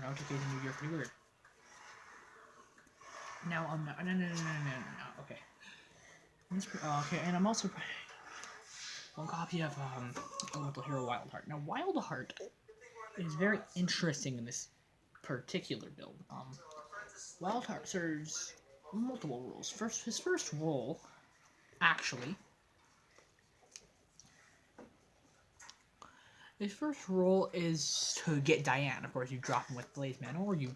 notification you're pretty weird. Now I'm not. No. Okay. Okay, and I'm also one copy of Elemental Hero Wildheart. Now Wildheart is very interesting in this particular build. Wildheart serves multiple roles. His first role, actually, his first role is to get Diane. Of course, you drop him with Blaze Man, or you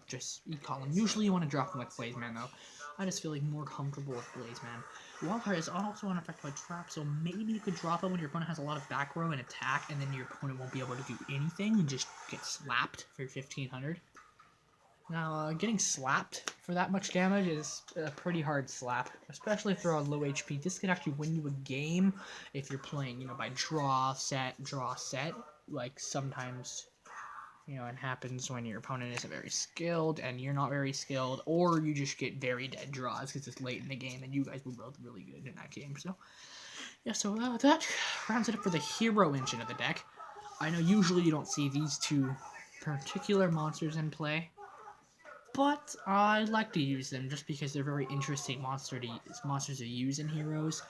call him. Usually, you want to drop him with Blaze Man, though. I just feel like more comfortable with Blaze Man. Wildheart is also unaffected by trap, so maybe you could drop him when your opponent has a lot of back row and attack, and then your opponent won't be able to do anything and just get slapped for your 1500. Now, getting slapped for that much damage is a pretty hard slap, especially if they're on low HP. This could actually win you a game if you're playing, by draw, set. Like, sometimes, it happens when your opponent isn't very skilled and you're not very skilled, or you just get very dead draws because it's late in the game and you guys were both really good in that game. So, yeah, so that rounds it up for the hero engine of the deck. I know usually you don't see these two particular monsters in play, but I like to use them just because they're very interesting monsters to use in heroes,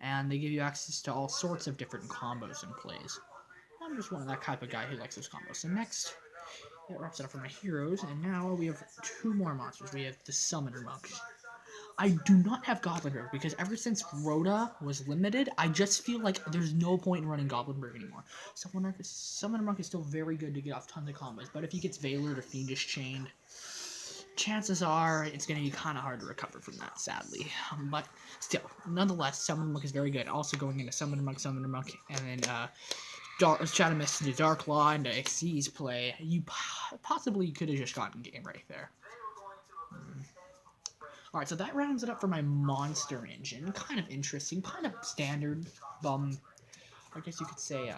and they give you access to all sorts of different combos and plays. I'm just one of that type of guy who likes those combos. So next, that wraps it up for my heroes, and now we have two more monsters. We have the Summoner Monk. I do not have Goblinberg because ever since Rhoda was limited, I just feel like there's no point in running Goblinberg anymore. Summoner Monk is still very good to get off tons of combos, but if he gets Veilered or Fiendish Chained, chances are it's going to be kind of hard to recover from that, sadly. But still, nonetheless, Summoner Monk is very good. Also going into Summoner Monk, and then Shadow Mist into Dark Law into Xyz's play, you possibly could have just gotten game right there. Alright, so that rounds it up for my monster engine. Kind of interesting, kind of standard. I guess you could say,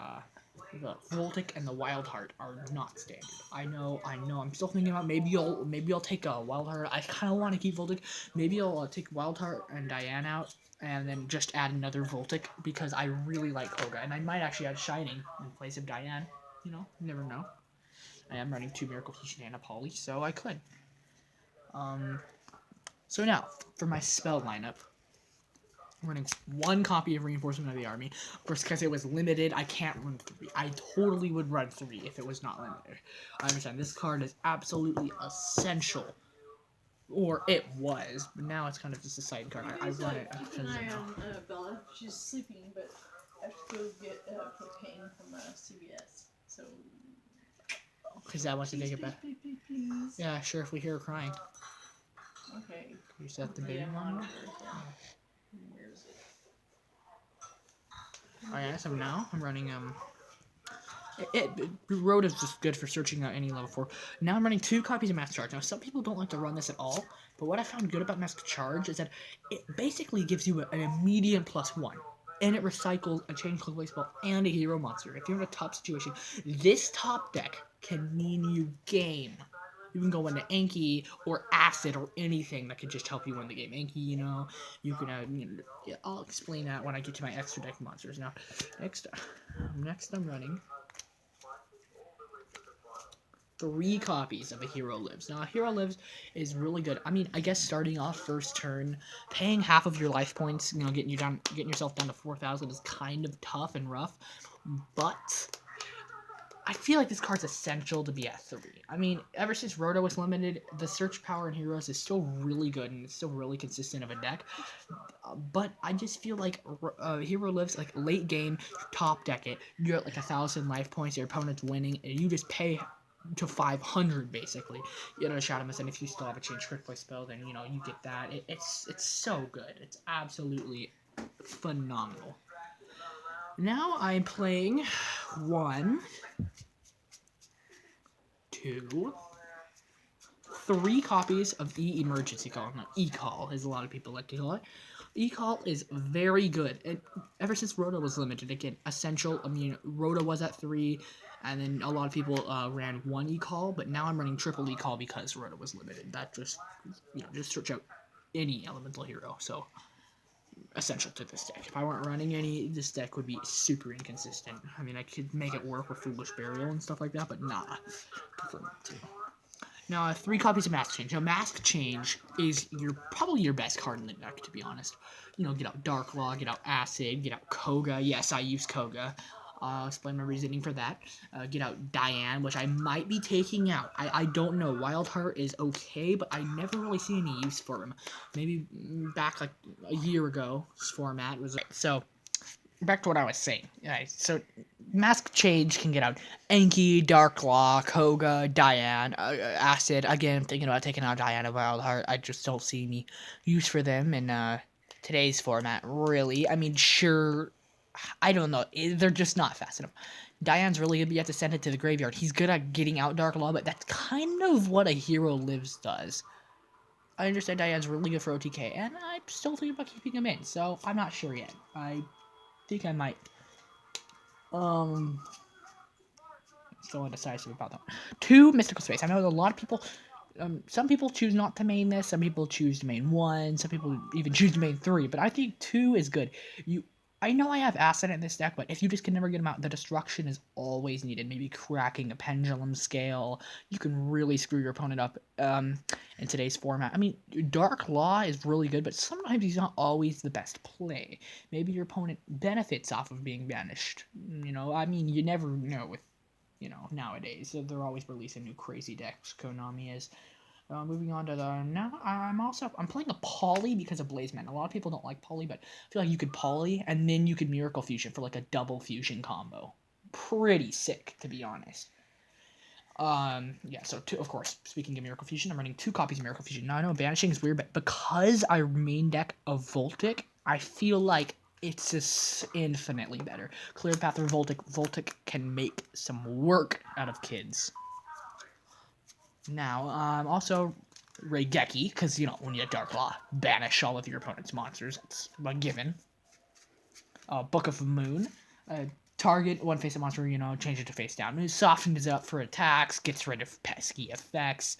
the Voltic and the Wildheart are not standard. I know. I'm still thinking about maybe I'll take a Wildheart. I kind of want to keep Voltic. Maybe I'll take Wildheart and Diane out, and then just add another Voltic because I really like Koga, and I might actually add Shining in place of Diane. You never know. I am running 2 Miracle Fusion and a Poly, so I could. So now for my spell lineup. I'm running 1 copy of Reinforcement of the Army. Of course, because it was limited, I can't run 3. I totally would run 3 if it was not limited. I understand this card is absolutely essential. Or it was, but now it's kind of just a side card. I run it. Keep an eye on Bella. She's sleeping, but I have to go get propane from CVS. So. Because that wants to take it back. Please. Yeah, sure. If we hear her crying. Okay. Can you set the baby monitor? Where is it? Alright, so now I'm running Road is just good for searching out any level 4. Now I'm running 2 copies of Mass Charge. Now some people don't like to run this at all, but what I found good about Mass Charge is that it basically gives you an immediate +1. And it recycles a Change Cloak Spell and a hero monster. If you're in a top situation, this top deck can mean you game. You can go into Anki or Acid or anything that could just help you win the game. Anki, you can, I'll explain that when I get to my extra deck monsters. Now, next I'm running 3 copies of a Hero Lives. Now, a Hero Lives is really good. I mean, I guess starting off first turn, paying half of your life points, getting yourself down to 4,000 is kind of tough and rough, but I feel like this card's essential to be at 3. I mean, ever since Rhoda was limited, the search power in Heroes is still really good and it's still really consistent of a deck. But I just feel like Hero Lives, like late game, you top deck it, you're at like 1,000 life points, your opponent's winning, and you just pay to 500 basically. Shadow Mist, and if you still have a Change Quick Play spell, then you get that. It's so good. It's absolutely phenomenal. Now I'm playing 1, 2, 3 copies of Emergency Call. No, E-Call, as a lot of people like to call it. E-Call is very good. And ever since Rhoda was limited, again, essential. I mean, Rhoda was at 3, and then a lot of people ran 1 E-Call, but now I'm running triple E-Call because Rhoda was limited. That just search out any elemental hero. So, essential to this deck. If I weren't running any, this deck would be super inconsistent. I mean, I could make it work with Foolish Burial and stuff like that, but nah. Prefer not to. Now, 3 copies of Mask Change. Now, Mask Change is probably your best card in the deck, to be honest. You know, get out Dark Law, get out Acid, get out Koga. Yes, I use Koga. I'll explain my reasoning for that. Get out Diane, which I might be taking out. I don't know. Wild Heart is okay, but I never really see any use for him. Maybe back like a year ago, this format was... So, back to what I was saying. Alright, so Mask Change can get out Enki, Darklaw, Koga, Diane, Acid. Again, I'm thinking about taking out Diana Wildheart. I just don't see any use for them in today's format, really. I mean, sure, I don't know. They're just not fast enough. Diane's really good, but you have to send it to the graveyard. He's good at getting out Darklaw, but that's kind of what a Hero Lives does. I understand Diane's really good for OTK, and I'm still thinking about keeping him in, so I'm not sure yet. I think I might. Still indecisive about that. 2 Mystical Space. I know a lot of people. Some people choose not to main this. Some people choose to main 1. Some people even choose to main 3. But I think 2 is good. I know I have Acid in this deck, but if you just can never get them out, the destruction is always needed. Maybe cracking a pendulum scale. You can really screw your opponent up in today's format. I mean, Dark Law is really good, but sometimes he's not always the best play. Maybe your opponent benefits off of being banished. You know, I mean, you never know with, you know, nowadays. They're always releasing new crazy decks, Konami is. Moving on to the... Now, I'm playing a Poly because of Blazeman. A lot of people don't like Poly, but I feel like you could Poly, and then you could Miracle Fusion for, like, a double fusion combo. Pretty sick, to be honest. Yeah, so, of course, speaking of Miracle Fusion, I'm running 2 copies of Miracle Fusion. Now, I know Banishing is weird, but because I main deck a Voltic, I feel like it's just infinitely better. Clear Path or Voltic. Voltic can make some work out of kids. Now, also Raigeki, because, you know, when you have Dark Law, banish all of your opponent's monsters. It's a given. Book of Moon. Target one face of monster, you know, change it to face down. It softens it up for attacks, gets rid of pesky effects.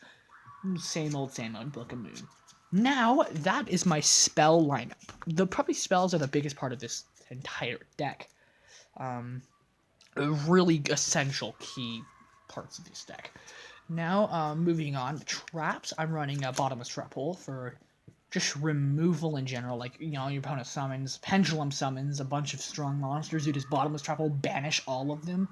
Same old Book of Moon. Now, that is my spell lineup. Probably spells are the biggest part of this entire deck. Really essential key parts of this deck. Now, moving on, traps. I'm running a Bottomless Trap Hole for just removal in general. Like, you know, your opponent summons, Pendulum summons a bunch of strong monsters. You just Bottomless Trap Hole, banish all of them.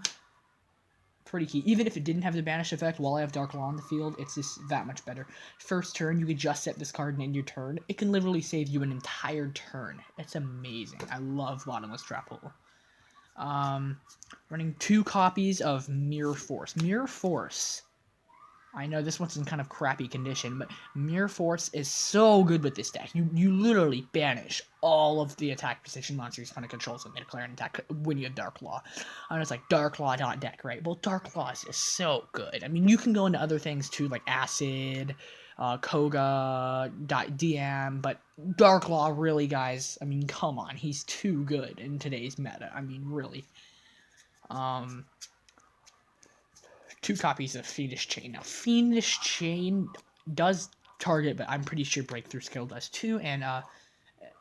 Pretty key. Even if it didn't have the banish effect while I have Dark Law on the field, it's just that much better. First turn, you can just set this card and end your turn. It can literally save you an entire turn. It's amazing. I love Bottomless Trap Hole. Running 2 copies of Mirror Force. Mirror Force... I know this one's in kind of crappy condition, but Mirror Force is so good with this deck. You literally banish all of the attack position monsters opponent controls when they declare an attack when you have Dark Law. I know it's like Dark Law deck, right? Well, Dark Law is just so good. I mean, you can go into other things too, like Acid, Koga, DM, but Dark Law, really, guys, I mean, come on. He's too good in today's meta. I mean, really. 2 copies of Fiendish Chain. Now, Fiendish Chain does target, but I'm pretty sure Breakthrough Skill does too, and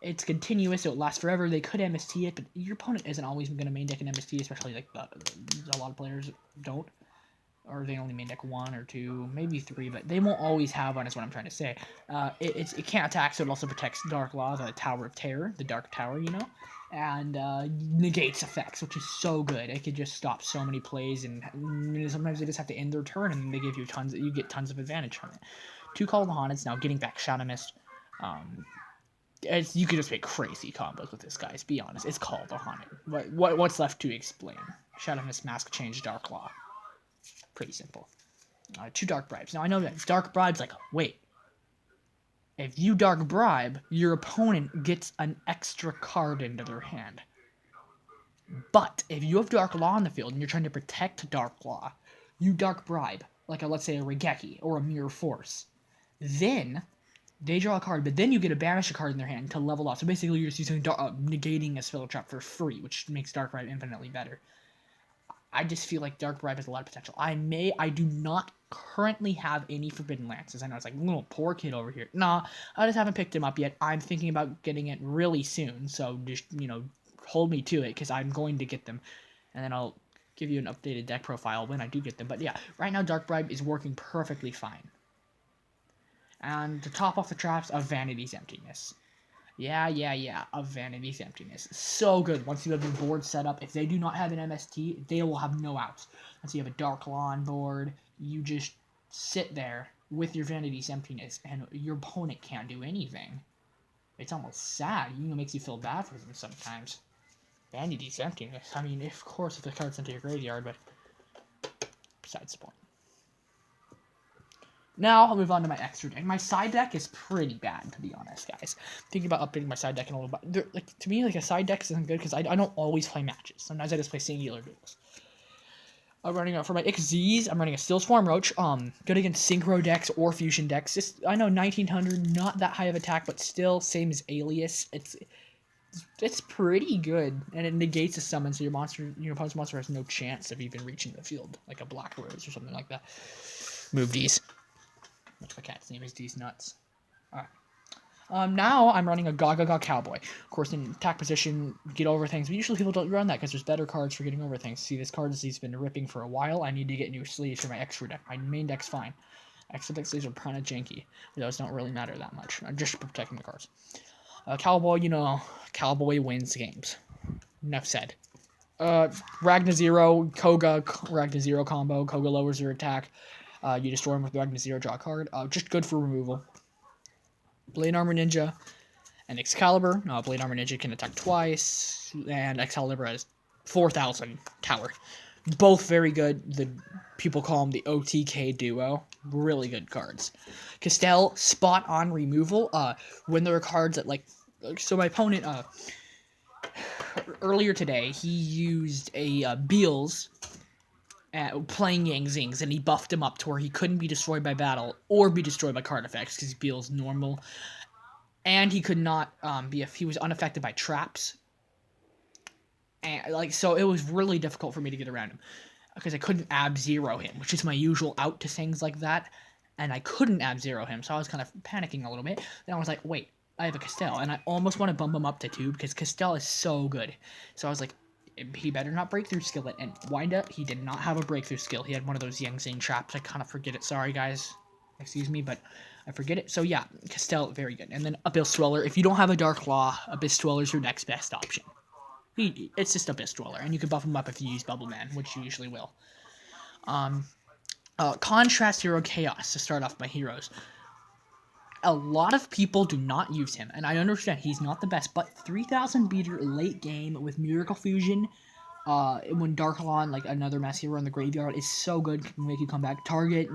it's continuous, so it lasts forever. They could MST it, but your opponent isn't always going to main deck an MST, especially like a lot of players don't, or they only main deck 1 or 2, maybe 3, but they won't always have one, is what I'm trying to say. It can't attack, so it also protects Dark Law, the Tower of Terror, the Dark Tower, you know? And negates effects, which is so good. It could just stop so many plays, and sometimes they just have to end their turn, and they give you you get tons of advantage from it. 2 Call of the Haunted. Now getting back Shadow Mist. You could just make crazy combos with this, guys. Be honest, it's Call of the Haunted. What's left to explain? Shadow Mist, Mask Change, Dark Law. Pretty simple. 2 Dark Bribes. Now I know that Dark Bribe's like, wait. If you Dark Bribe, your opponent gets an extra card into their hand. But if you have Dark Law on the field and you're trying to protect Dark Law, you Dark Bribe, like let's say a Raigeki or a Mirror Force. Then they draw a card, but then you get to banish a card in their hand to level off. So basically you're just using negating a spell trap for free, which makes Dark Bribe infinitely better. I just feel like Dark Bribe has a lot of potential. I do not currently have any Forbidden Lances. I know it's like, little poor kid over here. Nah, I just haven't picked him up yet. I'm thinking about getting it really soon, so just, you know, hold me to it, because I'm going to get them. And then I'll give you an updated deck profile when I do get them. But yeah, right now Dark Bribe is working perfectly fine. And to top off the traps, a Vanity's Emptiness. Yeah, a Vanity's Emptiness. So good. Once you have your board set up, if they do not have an MST, they will have no outs. Once you have a Dark Law on board, you just sit there with your Vanity's Emptiness, and your opponent can't do anything. It's almost sad. It makes you feel bad for them sometimes. Vanity's Emptiness. I mean, of course, if the card's into your graveyard, but besides the point. Now, I'll move on to my extra deck. My side deck is pretty bad, to be honest, guys. Thinking about updating my side deck in a little bit. To me, a side deck isn't good because I don't always play matches. Sometimes I just play singular duels. I'm running out for my XZs. I'm running a Steel Swarm Roach. Good against Synchro decks or Fusion decks. I know 1900, not that high of attack, but still same as Alias. It's pretty good, and it negates a summon, so your opponent's monster has no chance of even reaching the field, like a Black Rose or something like that. Move D's. Which my cat's name is D's Nuts. Alright. Now I'm running a Gaga Cowboy. Of course, in attack position, get over things. But usually people don't run that because there's better cards for getting over things. See, this card has been ripping for a while. I need to get new sleeves for my extra deck. My main deck's fine. Extra deck sleeves are kind of janky. Those don't really matter that much. I'm just protecting the cards. Cowboy, Cowboy wins games. Enough said. Ragna Zero, Koga, Ragna Zero combo. Koga lowers your attack. You destroy him with Ragna Zero, draw a card. Just good for removal. Blade Armor Ninja and Excalibur. Blade Armor Ninja can attack twice, and Excalibur has 4,000 tower. Both very good. The people call them the OTK duo. Really good cards. Castell, spot on removal. When there are cards that so my opponent earlier today he used a Beals playing Yang Zings, and he buffed him up to where he couldn't be destroyed by battle or be destroyed by card effects because Beals normal, and he could not he was unaffected by traps, and so it was really difficult for me to get around him because I couldn't ab-zero him, which is my usual out to things like that, and I couldn't ab-zero him, so I was kind of panicking a little bit. Then I was like, wait, I have a Castell, and I almost want to bump him up to 2 because Castell is so good. So I was like, he better not breakthrough skill it, and wind up, he did not have a breakthrough skill. He had one of those Yang Zing traps. I kind of forget it. Sorry, guys. Excuse me, but I forget it. So yeah, Castell, very good. And then Abyss Dweller. If you don't have a Dark Law, Abyss Dweller is your next best option. It's just Abyss Dweller, and you can buff him up if you use Bubble Man, which you usually will. Contrast Hero Chaos to start off my heroes. A lot of people do not use him, and I understand he's not the best, but 3,000 beater late game with Miracle Fusion, when Dark Law and another mass hero in the graveyard is so good, can make you come back. Target,